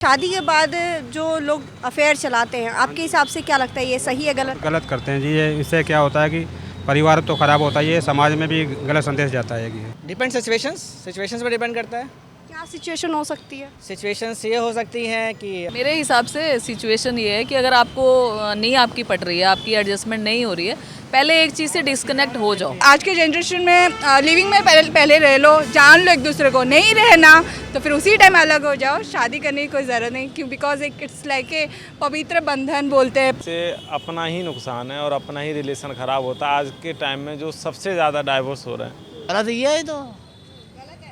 शादी के बाद जो लोग अफेयर चलाते हैं, आपके हिसाब से क्या लगता है, ये सही है गलत? गलत करते हैं जी। ये इससे क्या होता है कि परिवार तो ख़राब होता ही है, समाज में भी गलत संदेश जाता है कि डिपेंड सिचुएशंस पर डिपेंड करता है। क्या सिचुएशन हो सकती है? सिचुएशंस ये हो सकती हैं कि मेरे हिसाब से सिचुएशन ये है कि अगर आपको नहीं आपकी पट रही है, आपकी एडजस्टमेंट नहीं हो रही है, पहले एक चीज़ से डिस्कनेक्ट हो जाओ। आज के जनरेशन में लिविंग में पहले रह लो, जान लो एक दूसरे को, नहीं रहना तो फिर उसी टाइम अलग हो जाओ। शादी करने की कोई ज़रूरत नहीं, क्यों? बिकॉज इट्स लाइक ए पवित्र बंधन बोलते हैं। से अपना ही नुकसान है और अपना ही रिलेशन ख़राब होता है। आज के टाइम में जो सबसे ज़्यादा डाइवोर्स हो रहे हैं। गलत ये है तो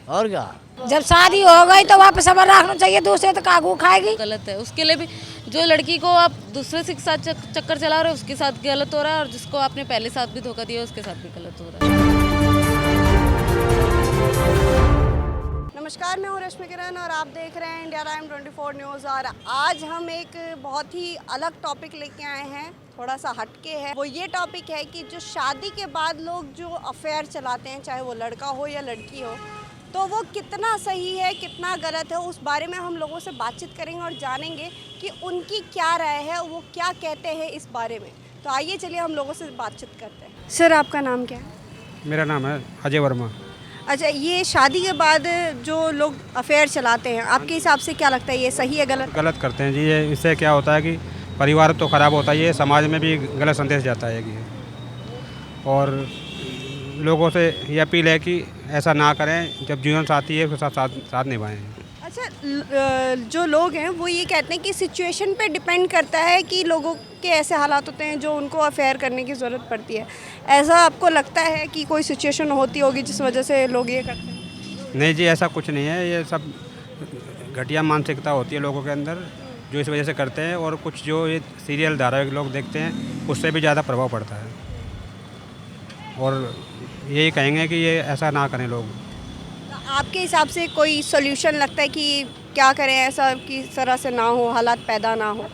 और क्या। जब शादी हो गई तो वापस सबर रखना चाहिए, दूसरे तो कागू खाएगी। गलत है उसके लिए भी। जो लड़की को आप दूसरे के साथ चक्कर चला रहे हो उसके साथ गलत हो रहा है, और जिसको आपने पहले साथ भी धोखा दिया उसके साथ भी गलत हो रहा है। नमस्कार, मैं हूँ रश्मि किरण और आप देख रहे हैं इंडिया टाइम 24 न्यूज़। और आज हम एक बहुत ही अलग टॉपिक लेके आए हैं, थोड़ा सा हटके है। वो ये टॉपिक है कि जो शादी के बाद लोग जो अफेयर चलाते हैं, चाहे वो लड़का हो या लड़की हो, तो वो कितना सही है कितना गलत है, उस बारे में हम लोगों से बातचीत करेंगे और जानेंगे कि उनकी क्या राय है, वो क्या कहते हैं इस बारे में। तो आइए चलिए हम लोगों से बातचीत करते हैं। सर, आपका नाम क्या है? मेरा नाम है अजय वर्मा। अच्छा, ये शादी के बाद जो लोग अफेयर चलाते हैं, आपके हिसाब से क्या लगता है, ये सही है गलत? गलत करते हैं जी। ये इससे क्या होता है कि परिवार तो ख़राब होता ही है, समाज में भी गलत संदेश जाता है कि और लोगों से ये अपील है कि ऐसा ना करें, जब जीवन साथी है उसके साथ निभाएं। अच्छा, जो लोग हैं वो ये कहते हैं कि सिचुएशन पे डिपेंड करता है कि लोगों के ऐसे हालात होते हैं जो उनको अफेयर करने की ज़रूरत पड़ती है। ऐसा आपको लगता है कि कोई सिचुएशन होती होगी जिस वजह से लोग ये करते हैं? नहीं जी, ऐसा कुछ नहीं है। ये सब घटिया मानसिकता होती है लोगों के अंदर, जो इस वजह से करते हैं। और कुछ जो ये सीरियल धारावाहिक लोग देखते हैं, उससे भी ज़्यादा प्रभाव पड़ता है। और यही कहेंगे कि ये ऐसा ना करें लोग। आपके हिसाब से कोई सोल्यूशन लगता है कि क्या करें ऐसा कि इस तरह से ना हो, हालात पैदा ना हो?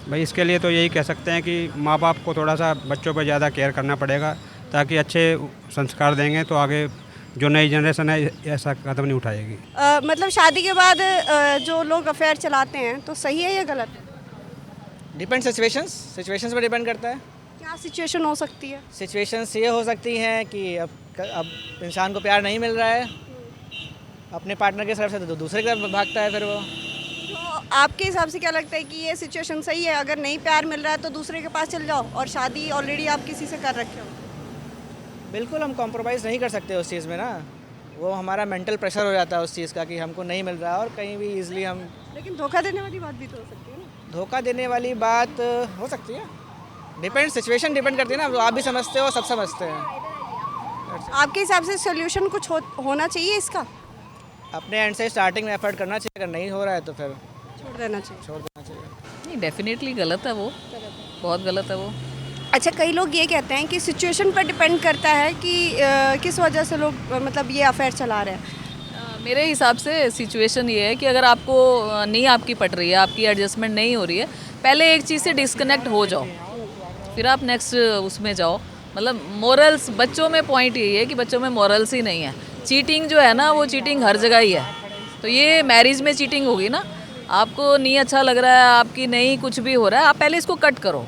भाई, इसके लिए तो यही कह सकते हैं कि माँ बाप को थोड़ा सा बच्चों पर ज़्यादा केयर करना पड़ेगा, ताकि अच्छे संस्कार देंगे तो आगे जो नई जनरेशन है ऐसा कदम नहीं उठाएगी। मतलब शादी के बाद जो लोग अफेयर चलाते हैं, तो सही है या गलत है? डिपेंड सिचुएशंस पर डिपेंड करता है। क्या सिचुएशन हो सकती है? सिचुएशंस ये हो सकती हैं कि अब इंसान को प्यार नहीं मिल रहा है अपने पार्टनर के तरफ से, तो दूसरे की तरफ भागता है फिर वो। तो आपके हिसाब से क्या लगता है कि ये सिचुएशन सही है? अगर नहीं प्यार मिल रहा है तो दूसरे के पास चल जाओ, और शादी ऑलरेडी आप किसी से कर रखे हो। बिल्कुल, हम कॉम्प्रोमाइज़ नहीं कर सकते उस चीज़ में ना। वो हमारा मेंटल प्रेशर हो जाता है उस चीज़ का कि हमको नहीं मिल रहा है, और कहीं भी ईजिली हम। लेकिन धोखा देने वाली बात भी तो हो सकती है ना? धोखा देने वाली बात हो सकती है। डिपेंड सिचुएशन डिपेंड करती है ना। आप भी समझते हो, सब समझते हैं। आपके हिसाब से सोल्यूशन कुछ होना चाहिए इसका? अपने एंड से स्टार्टिंग में एफर्ट करना चाहिए। अगर नहीं हो रहा है तो फिर छोड़ देना चाहिए। नहीं, डेफिनेटली गलत है वो, बहुत गलत है वो। अच्छा, कई लोग ये कहते हैं कि सिचुएशन पर डिपेंड करता है कि किस वजह से लोग मतलब ये अफेयर चला रहे हैं। मेरे हिसाब से सिचुएशन ये है कि अगर आपको नहीं आपकी पट रही है, आपकी एडजस्टमेंट नहीं हो रही है, पहले एक चीज़ से डिस्कनेक्ट हो जाओ, फिर आप नेक्स्ट उसमें जाओ। मतलब मोरल्स, बच्चों में पॉइंट यही है कि बच्चों में मोरल्स ही नहीं है। चीटिंग जो है ना, वो चीटिंग हर जगह ही है। तो ये मैरिज में चीटिंग होगी ना, आपको नहीं अच्छा लग रहा है, आपकी नहीं कुछ भी हो रहा है, आप पहले इसको कट करो,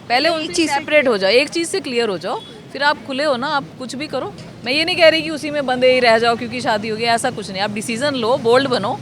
पहले उन चीज़ सेपरेट हो जाओ, एक चीज़ से क्लियर हो जाओ, फिर आप खुले हो ना, आप कुछ भी करो। मैं ये नहीं कह रही कि उसी में बंधे ही रह जाओ क्योंकि शादी हो गई, ऐसा कुछ नहीं। आप डिसीज़न लो, बोल्ड बनो,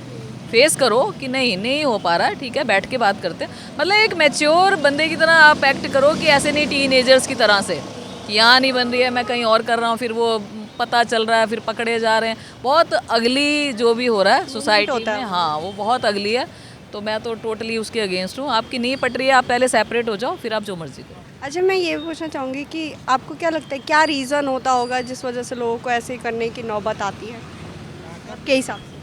फेस करो कि नहीं हो पा रहा है, ठीक है, बैठ के बात करते हैं। मतलब एक मैच्योर बंदे की तरह आप एक्ट करो, कि ऐसे नहीं टीनेजर्स की तरह से कि यहाँ नहीं बन रही है, मैं कहीं और कर रहा हूँ, फिर वो पता चल रहा है, फिर पकड़े जा रहे हैं। बहुत अगली जो भी हो रहा है सोसाइटी में, हाँ, वो बहुत अगली है। तो मैं तो टोटली उसके अगेंस्ट हूँ। आपकी नहीं पट रही है, आप पहले सेपरेट हो जाओ, फिर आप जो मर्जी करो। अच्छा, मैं ये पूछना चाहूँगी कि आपको क्या लगता है, क्या रीज़न होता होगा जिस वजह से लोगों को ऐसे करने की नौबत आती है आपके हिसाब से?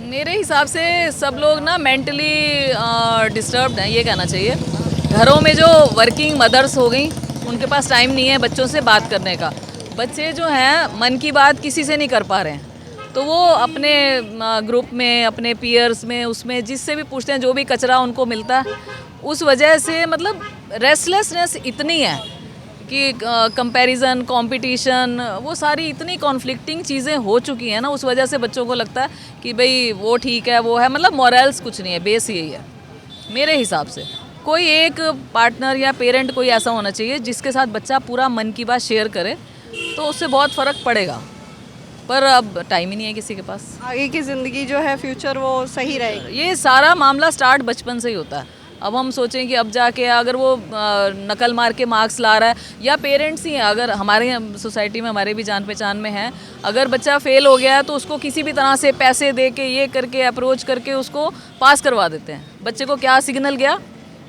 मेरे हिसाब से सब लोग ना मेंटली डिस्टर्ब्ड हैं, ये कहना चाहिए। घरों में जो वर्किंग मदर्स हो गई, उनके पास टाइम नहीं है बच्चों से बात करने का। बच्चे जो हैं मन की बात किसी से नहीं कर पा रहे हैं, तो वो अपने ग्रुप में, अपने पीयर्स में, उसमें जिससे भी पूछते हैं, जो भी कचरा उनको मिलता है, उस वजह से मतलब रेस्टलेसनेस इतनी है कि कंपैरिजन, कंपटीशन, वो सारी इतनी कॉन्फ्लिक्टिंग चीज़ें हो चुकी हैं ना, उस वजह से बच्चों को लगता है कि भाई वो ठीक है, वो है, मतलब मॉरल्स कुछ नहीं है, बेस यही है मेरे हिसाब से। कोई एक पार्टनर या पेरेंट कोई ऐसा होना चाहिए जिसके साथ बच्चा पूरा मन की बात शेयर करे, तो उससे बहुत फ़र्क पड़ेगा। पर अब टाइम ही नहीं है किसी के पास। आगे की ज़िंदगी जो है, फ्यूचर वो सही रहेगी। ये सारा मामला स्टार्ट बचपन से ही होता है। अब हम सोचें कि अब जाके अगर वो नकल मार के मार्क्स ला रहा है, या पेरेंट्स ही हैं, अगर हमारे सोसाइटी में हमारे भी जान पहचान में हैं, अगर बच्चा फेल हो गया है तो उसको किसी भी तरह से पैसे दे के, ये करके, अप्रोच करके उसको पास करवा देते हैं। बच्चे को क्या सिग्नल गया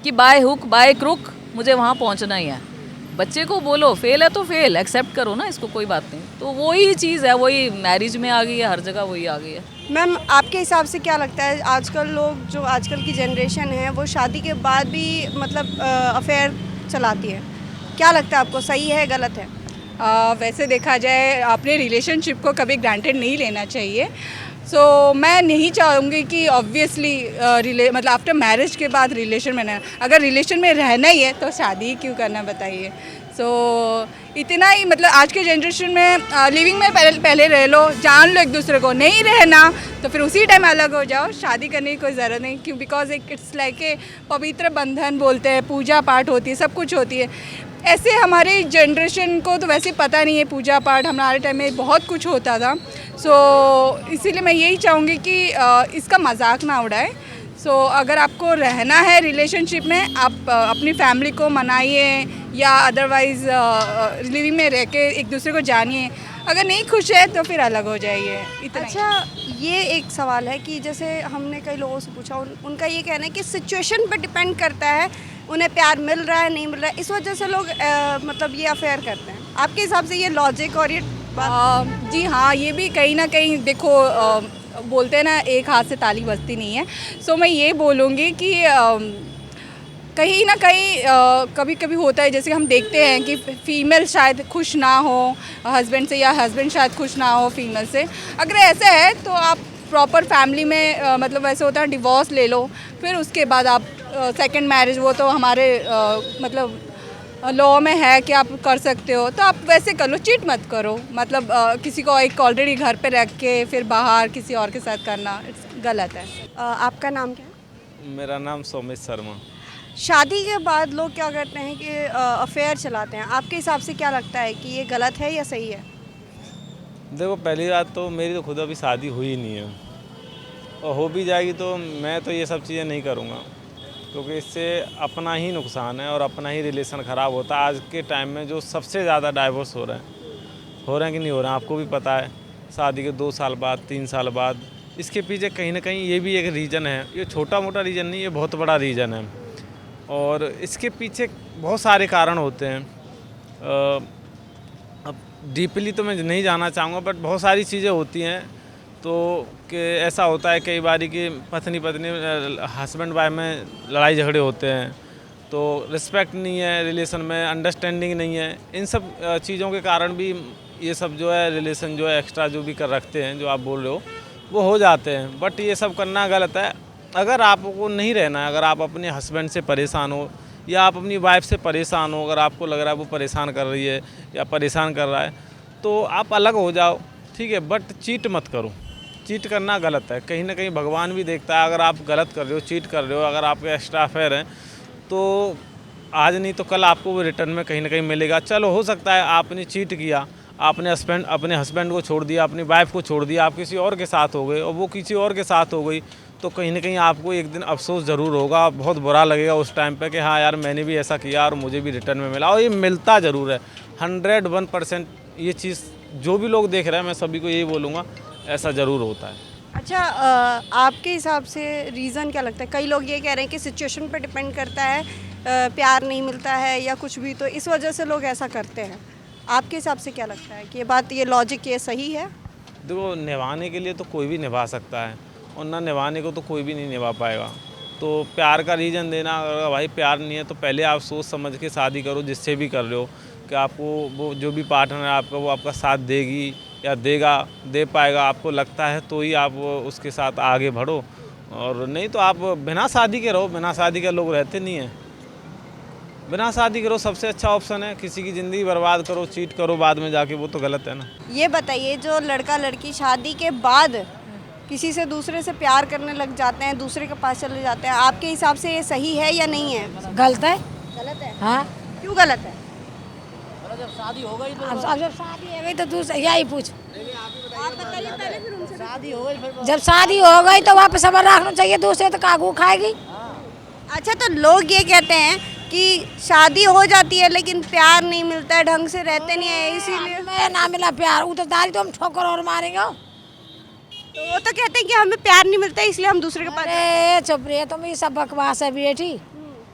कि बाय हुक बाय क्रुक मुझे वहाँ पहुँचना ही है। बच्चे को बोलो फेल है तो फेल, एक्सेप्ट करो ना इसको, कोई बात नहीं। तो वही चीज़ है, वही मैरिज में आ गई है, हर जगह वही आ गई है। मैम, आपके हिसाब से क्या लगता है, आजकल लोग जो आजकल की जनरेशन है वो शादी के बाद भी मतलब अफेयर चलाती है, क्या लगता है आपको, सही है गलत है? वैसे देखा जाए अपने रिलेशनशिप को कभी ग्रांटेड नहीं लेना चाहिए। सो मैं नहीं चाहूँगी कि ऑब्वियसली मतलब आफ्टर मैरिज के बाद रिलेशन में रहना, अगर रिलेशन में रहना ही है तो शादी ही क्यों करना, बताइए। सो इतना ही, मतलब आज के जनरेशन में लिविंग में पहले रह लो, जान लो एक दूसरे को, नहीं रहना तो फिर उसी टाइम अलग हो जाओ, शादी करने की कोई ज़रूरत नहीं। क्यों? बिकॉज इट्स लाइक ए पवित्र बंधन बोलते हैं, पूजा पाठ होती है, सब कुछ होती है। ऐसे हमारी जनरेशन को तो वैसे पता नहीं है पूजा पाठ, हमारे टाइम में बहुत कुछ होता था। सो इसीलिए मैं यही चाहूँगी कि इसका मजाक ना उड़ाए। सो अगर आपको रहना है रिलेशनशिप में, आप अपनी फैमिली को मनाइए या अदरवाइज़ लिविंग में रह के एक दूसरे को जानिए। अगर नहीं खुश है तो फिर अलग हो जाइए, इतना। अच्छा, ये एक सवाल है कि जैसे हमने कई लोगों से पूछा, उनका ये कहना है कि सिचुएशन पर डिपेंड करता है, उन्हें प्यार मिल रहा है नहीं मिल रहा है, इस वजह से लोग मतलब ये अफेयर करते हैं। आपके हिसाब से ये लॉजिक और ये जी हाँ, ये भी कहीं ना कहीं देखो, बोलते हैं ना एक हाथ से ताली बजती नहीं है। सो मैं ये बोलूँगी कि कहीं ना कहीं कभी कभी होता है, जैसे हम देखते हैं कि फ़ीमेल शायद खुश ना हो हस्बैंड से, या हस्बैंड शायद खुश ना हो फीमेल से। अगर ऐसा है तो आप प्रॉपर फैमिली में मतलब वैसे होता है डिवोर्स ले लो, फिर उसके बाद आप सेकंड मैरिज, वो तो हमारे मतलब लॉ में है कि आप कर सकते हो, तो आप वैसे कर लो, चीट मत करो। मतलब किसी को एक ऑलरेडी घर पे रख के फिर बाहर किसी और के साथ करना गलत है। आपका नाम क्या है? मेरा नाम सोमेश शर्मा। शादी के बाद लोग क्या करते हैं कि अफेयर चलाते हैं, आपके हिसाब से क्या लगता है कि ये गलत है या सही है? देखो, पहली बात तो मेरी तो खुद अभी शादी हुई नहीं है, और हो भी जाएगी तो मैं तो ये सब चीज़ें नहीं करूँगा, क्योंकि इससे अपना ही नुकसान है और अपना ही रिलेशन ख़राब होता है। आज के टाइम में जो सबसे ज़्यादा डाइवोर्स हो रहे हैं कि नहीं हो रहे हैं, आपको भी पता है। शादी के 2 साल बाद, 3 साल बाद, इसके पीछे कहीं ना कहीं ये भी एक रीज़न है। ये छोटा मोटा रीज़न नहीं, ये बहुत बड़ा रीज़न है, और इसके पीछे बहुत सारे कारण होते हैं। अब डीपली तो मैं नहीं जाना चाहूँगा, बट बहुत सारी चीज़ें होती हैं। तो कि ऐसा होता है कई बार कि पत्नी हस्बैंड वाइफ में लड़ाई झगड़े होते हैं, तो रिस्पेक्ट नहीं है रिलेशन में, अंडरस्टैंडिंग नहीं है। इन सब चीज़ों के कारण भी ये सब जो है रिलेशन जो है एक्स्ट्रा जो भी कर रखते हैं, जो आप बोल रहे हो, वो हो जाते हैं। बट ये सब करना गलत है। अगर आपको नहीं रहना है, अगर आप अपने हस्बैंड से परेशान हो या आप अपनी वाइफ से परेशान हो, अगर आपको लग रहा है वो परेशान कर रही है या परेशान कर रहा है, तो आप अलग हो जाओ, ठीक है। बट चीट मत करो, चीट करना गलत है। कहीं ना कहीं भगवान भी देखता है, अगर आप गलत कर रहे हो, चीट कर रहे हो, अगर आपके एक्स्ट्रा अफेयर हैं, तो आज नहीं तो कल आपको वो रिटर्न में कहीं ना कहीं मिलेगा। चलो, हो सकता है आपने चीट किया, आपने अपने हस्बैंड को छोड़ दिया, अपनी वाइफ को छोड़ दिया, आप किसी और के साथ हो गए और वो किसी और के साथ हो गई, तो कहीं ना कहीं आपको एक दिन अफसोस ज़रूर होगा, बहुत बुरा लगेगा उस टाइम पे कि हाँ यार, मैंने भी ऐसा किया और मुझे भी रिटर्न में मिला। और ये मिलता ज़रूर है, 101% ये चीज़ जो भी लोग देख रहे हैं, मैं सभी को यही बोलूँगा, ऐसा ज़रूर होता है। अच्छा, आपके हिसाब से रीज़न क्या लगता है? कई लोग ये कह रहे हैं कि सिचुएशन पर डिपेंड करता है, प्यार नहीं मिलता है या कुछ भी, तो इस वजह से लोग ऐसा करते हैं। आपके हिसाब से क्या लगता है कि ये बात, ये लॉजिक ये सही है? देखो, निभाने के लिए तो कोई भी निभा सकता है, और ना निभाने को तो कोई भी नहीं निभा पाएगा। तो प्यार का रीज़न देना, अगर भाई प्यार नहीं है तो पहले आप सोच समझ के शादी करो, जिससे भी कर रहे हो, कि आपको वो जो भी पार्टनर है आपका, वो आपका साथ देगी या दे पाएगा, आपको लगता है तो ही आप उसके साथ आगे बढ़ो, और नहीं तो आप बिना शादी के रहो। बिना शादी के लोग रहते नहीं हैं। बिना शादी करो सबसे अच्छा ऑप्शन है। किसी की ज़िंदगी बर्बाद करो, चीट करो बाद में जाके, वो तो गलत है ना। ये बताइए, जो लड़का लड़की शादी के बाद किसी से दूसरे से प्यार करने लग जाते हैं, दूसरे के पास चले जाते हैं, आपके हिसाब से ये सही है या नहीं है? गलत है। गलत है। हाँ, क्यों गलत है? जब शादी हो गई अब जब शादी हो गई तो दूसरा यही पूछ। आप बताइए पहले, फिर उनसे। शादी हो गई फिर जब शादी हो गई तो वहाँ पे सबर रखना चाहिए, दूसरे तो कागू खाएगी। अच्छा, तो लोग ये कहते हैं कि शादी हो जाती है लेकिन प्यार नहीं मिलता है, ढंग से रहते नहीं है, इसीलिए। मैं ना मिला प्यार उतरदारी तो हम ठोकर और मारेंगे। तो वो तो कहते हैं कि हमें प्यार नहीं मिलता इसलिए हम दूसरे के पास जाते हैं। अरे चुप रहे तुम, ये सब बकवास है बेटी।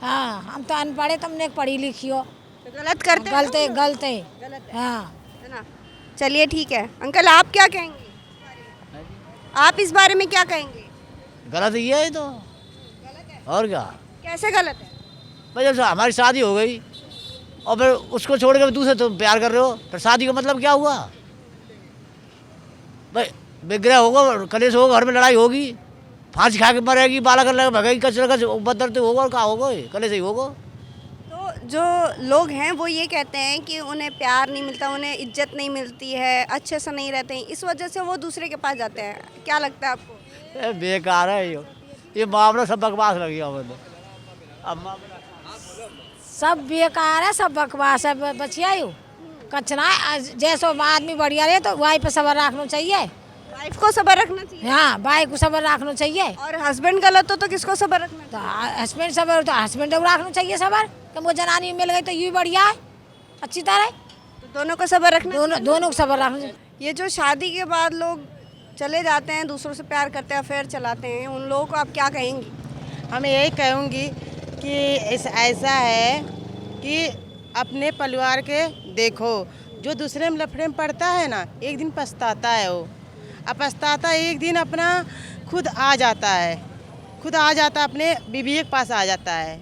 हाँ, हम तो अनपढ़े, तुमने पढ़ी लिखी हो। तो गलत करते हैं गलत है, लोग। गलत है। गलत है, हाँ, है ना। चलिए ठीक है, अंकल आप क्या कहेंगे? आप इस बारे में क्या कहेंगे? गलत ही है ये तो। और क्या, कैसे गलत है? भाई जब हमारी शादी हो गई और फिर उसको छोड़ के दूसरे तुम प्यार कर रहे हो, फिर शादी का मतलब क्या हुआ? भाई विग्रह होगा, कलेश होगा, घर में लड़ाई होगी, फांसी खा के मरेगी, बाला कर लगा भगेगी, कचरा का बदर तो होगा और क्या होगा? कलेश ही होगा। तो जो लोग हैं वो ये कहते हैं कि उन्हें प्यार नहीं मिलता, उन्हें इज्जत नहीं मिलती है, अच्छे से नहीं रहते हैं, इस वजह से वो दूसरे के पास जाते हैं। क्या लगता है आपको? ये बेकार है ये मामला सब बकवास लग गया मुझे। अब मामला सब बेकार है, सब बकवास है। बचिया यू कचना है। जैसो आदमी बढ़िया रहे तो वाई पे सबर रखना चाहिए। वाइफ को सबर रखना चाहिए। हाँ, भाई को सबर रखना चाहिए। और हस्बैंड गलत हो तो किसको सबर रखना तो हस्बैंड सबर तो हस्बैंड को रखना चाहिए सबर, कि वो जनानी मिल गई तो यूँ बढ़िया है, अच्छी तरह। चाहिए? तो दोनों को सबर रखना दोनों को सबर रखना चाहिए। ये जो शादी के बाद लोग चले जाते हैं, दूसरों से प्यार करते हैं, अफेयर चलाते हैं, उन लोगों को आप क्या कहेंगी? हम यही कहूँगी कि ऐसा है कि अपने परिवार के देखो, जो दूसरे में लफड़े में पड़ता है ना, एक दिन पछताता है वो। अब पछताता एक दिन अपना खुद आ जाता है, अपने बीवी के पास आ जाता है।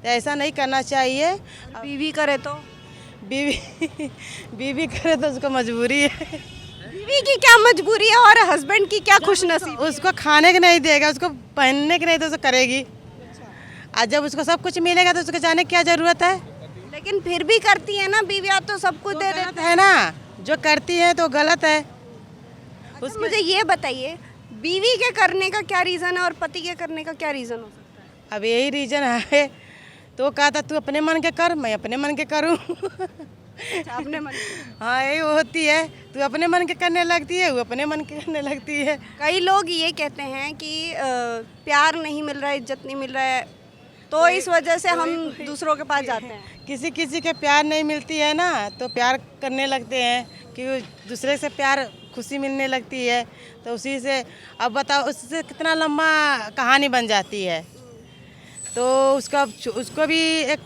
तो ऐसा नहीं करना चाहिए। बीवी करे तो? बीवी करे तो उसको मजबूरी है। बीवी की क्या मजबूरी है और हस्बैंड की क्या खुशनसीबी? उसको खाने के नहीं देगा, उसको पहनने के नहीं तो उसको करेगी। आज जब उसको सब कुछ मिलेगा तो उसको जाने की क्या ज़रूरत है? लेकिन फिर भी करती है ना बीवियाँ, तो सब कुछ दे देते है ना, जो करती है तो गलत है। हैं। मुझे ये बताइए, बीवी के करने का क्या रीज़न है और पति के करने का क्या रीज़न हो सकता है? अब यही रीज़न है, तो कहा था तू अपने मन के कर, मैं अपने मन के करूं। अपने मन। हाँ, यही होती है, तू अपने मन के करने लगती है, वो अपने मन के करने लगती है। कई लोग ये कहते हैं कि प्यार नहीं मिल रहा है, इज्जत नहीं मिल रहा है, तो इस वजह से हम दूसरों के पास जाते हैं। किसी किसी के प्यार नहीं मिलती है ना, तो प्यार करने लगते हैं कि दूसरे से प्यार खुशी मिलने लगती है, तो उसी से अब बताओ उससे कितना लंबा कहानी बन जाती है। तो उसको भी एक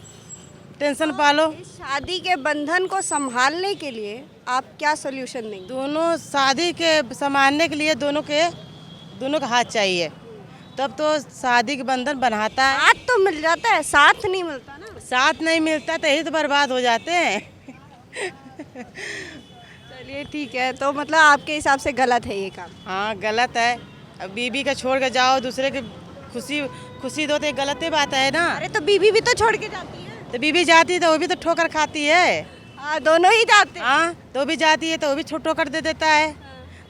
टेंशन पालो। इस शादी के बंधन को संभालने के लिए आप क्या सोल्यूशन देंगे? दोनों शादी के संभालने के लिए दोनों का हाथ चाहिए, तब तो शादी के बंधन बनाता है। साथ तो मिल जाता है, साथ नहीं मिलता ना। साथ नहीं मिलता तो यही तो बर्बाद हो जाते हैं। चलिए ठीक है, तो मतलब आपके हिसाब से गलत है ये काम? हाँ, गलत है। अब बीवी का छोड़ के जाओ, दूसरे की खुशी दो, तो ये गलत ही बात है ना। अरे तो बीवी भी तो छोड़ के जाती है। तो बीवी जाती है तो वो भी तो ठोकर खाती है। हाँ, दोनों ही जाते हैं। हाँ, तो भी जाती है तो वो भी ठोकर दे देता है।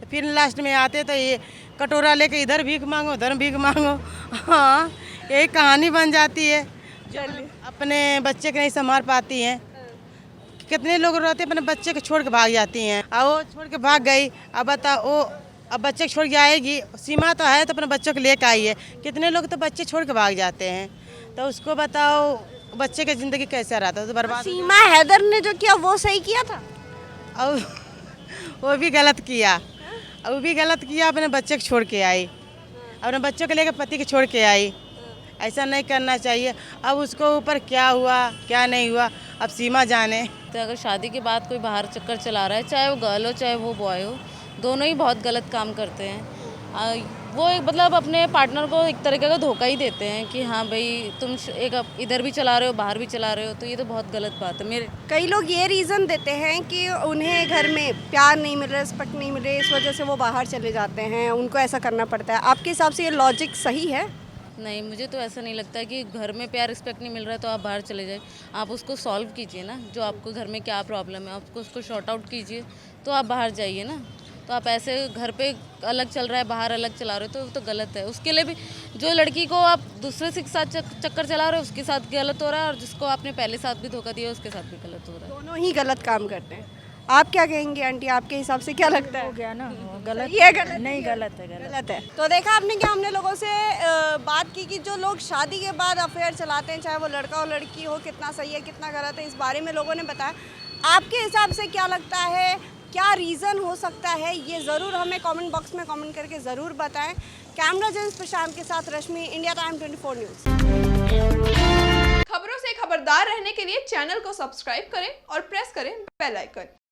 तो फिर लास्ट में आते तो ये कटोरा लेके इधर भीख मांगो, उधर भीख मांगो। हाँ, यही कहानी बन जाती है। अपने बच्चे के नहीं संभाल पाती हैं। कितने लोग रहते हैं अपने बच्चे को छोड़ के भाग जाती हैं, और वो छोड़ के भाग गई। अब बताओ वो अब बच्चे को छोड़ के आएगी, सीमा तो है तो अपने बच्चों को लेकर आई है। कितने लोग तो बच्चे छोड़ के भाग जाते हैं, तो उसको बताओ बच्चे की ज़िंदगी कैसे रहता है, तो बर्बाद। सीमा हैदर ने जो किया वो सही किया था? और वो भी गलत किया, अपने बच्चे को छोड़ के आई, अपने बच्चों को लेकर पति को छोड़ के आई। ऐसा नहीं करना चाहिए। अब उसको ऊपर क्या हुआ क्या नहीं हुआ अब सीमा जाने। तो अगर शादी के बाद कोई बाहर चक्कर चला रहा है, चाहे वो गर्ल हो चाहे वो बॉय हो, दोनों ही बहुत गलत काम करते हैं। वो मतलब अपने पार्टनर को एक तरीके का धोखा ही देते हैं कि हाँ भाई तुम एक इधर भी चला रहे हो बाहर भी चला रहे हो, तो ये तो बहुत गलत बात है। मेरे कई लोग ये रीज़न देते हैं कि उन्हें घर में प्यार नहीं मिल रहा, रिस्पेक्ट नहीं मिल रही, इस वजह से वो बाहर चले जाते हैं, उनको ऐसा करना पड़ता है। आपके हिसाब से ये लॉजिक सही है? नहीं, मुझे तो ऐसा नहीं लगता कि घर में प्यार रिस्पेक्ट नहीं मिल रहा है तो आप बाहर चले जाए। आप उसको सॉल्व कीजिए ना, जो आपको घर में क्या प्रॉब्लम है आपको उसको शॉर्ट आउट कीजिए, तो आप बाहर जाइए ना। तो आप ऐसे घर पे अलग चल रहा है, बाहर अलग चला रहे हो तो वो तो गलत है। उसके लिए भी जो लड़की को आप दूसरे के साथ चक्कर चला रहे हो उसके साथ गलत हो रहा है, और जिसको आपने पहले साथ भी धोखा दिया उसके साथ भी गलत हो रहा है। दोनों ही गलत काम करते हैं। आप क्या कहेंगे आंटी, आपके हिसाब से क्या लगता है? हो गया ना, गलत ये गलत नहीं, गलत है, गलत है। तो देखा आपने कि हमने लोगों से बात की कि जो लोग शादी के बाद अफेयर चलाते हैं, चाहे वो लड़का हो लड़की हो, कितना सही है कितना गलत है, इस बारे में लोगों ने बताया। आपके हिसाब से क्या लगता है, क्या रीज़न हो सकता है, ये ज़रूर हमें कमेंट बॉक्स में कमेंट करके ज़रूर बताएं। कैमरा जेंस प्रशांत के साथ रश्मि, इंडिया टाइम 24 न्यूज़। खबरों से खबरदार रहने के लिए चैनल को सब्सक्राइब करें और प्रेस करें बेल आइकन।